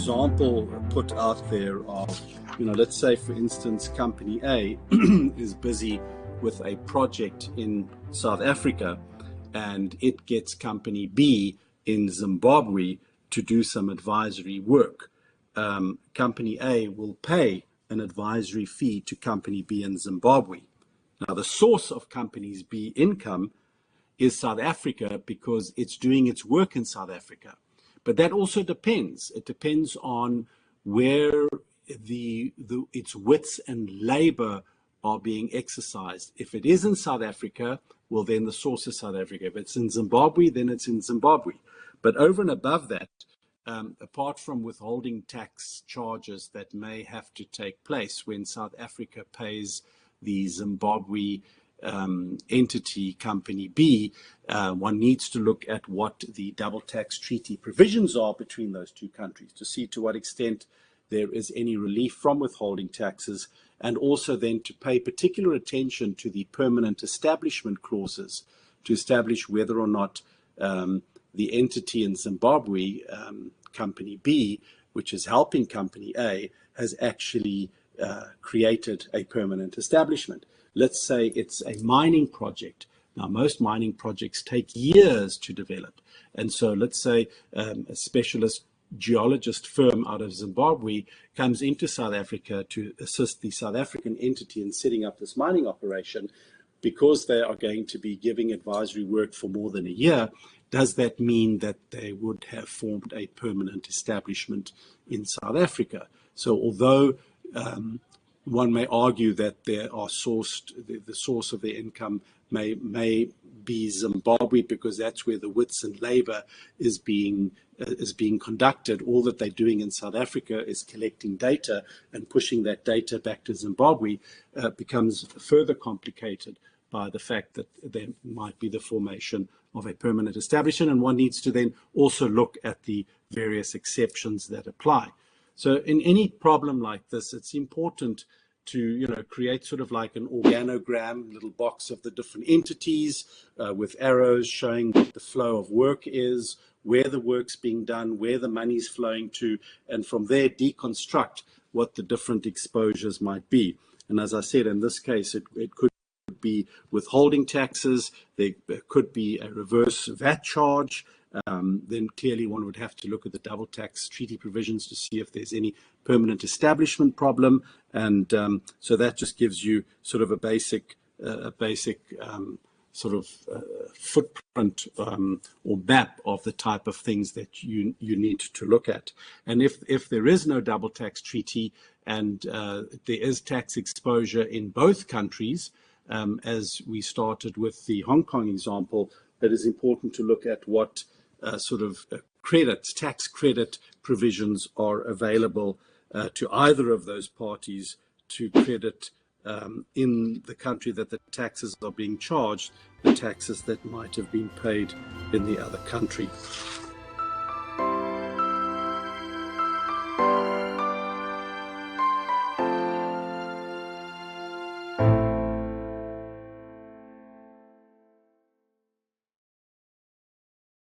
example put out there of, let's say, for instance, Company A is busy with a project in South Africa, and it gets Company B in Zimbabwe to do some advisory work. Company A will pay an advisory fee to Company B in Zimbabwe. Now, the source of Company B income is South Africa because it's doing its work in South Africa. But that also depends. It depends on where its wits and labor are being exercised. If it is in South Africa, well, then the source is South Africa. If it's in Zimbabwe, then it's in Zimbabwe. But over and above that, apart from withholding tax charges that may have to take place when South Africa pays the Zimbabwe entity, Company B, one needs to look at what the double tax treaty provisions are between those two countries to see to what extent there is any relief from withholding taxes, and also then to pay particular attention to the permanent establishment clauses to establish whether or not the entity in Zimbabwe, Company B, which is helping Company A, has actually created a permanent establishment. Let's say it's a mining project. Now, most mining projects take years to develop. And so let's say a specialist geologist firm out of Zimbabwe comes into South Africa to assist the South African entity in setting up this mining operation. Because they are going to be giving advisory work for more than a year, does that mean that they would have formed a permanent establishment in South Africa? So although one may argue that they are the source of their income may be Zimbabwe because that's where the wits and labor is being conducted. All that they're doing in South Africa is collecting data and pushing that data back to Zimbabwe becomes further complicated by the fact that there might be the formation of a permanent establishment, and one needs to then also look at the various exceptions that apply. So in any problem like this, it's important to create sort of like an organogram, little box of the different entities with arrows showing what the flow of work is, where the work's being done, where the money's flowing to, and from there deconstruct what the different exposures might be. And as I said, in this case, it could be withholding taxes, there could be a reverse VAT charge. Then clearly one would have to look at the double tax treaty provisions to see if there's any permanent establishment problem. And so that just gives you sort of a basic footprint or map of the type of things that you need to look at. And if there is no double tax treaty and there is tax exposure in both countries, as we started with the Hong Kong example, it is important to look at what tax credit provisions are available to either of those parties to credit in the country that the taxes are being charged, the taxes that might have been paid in the other country.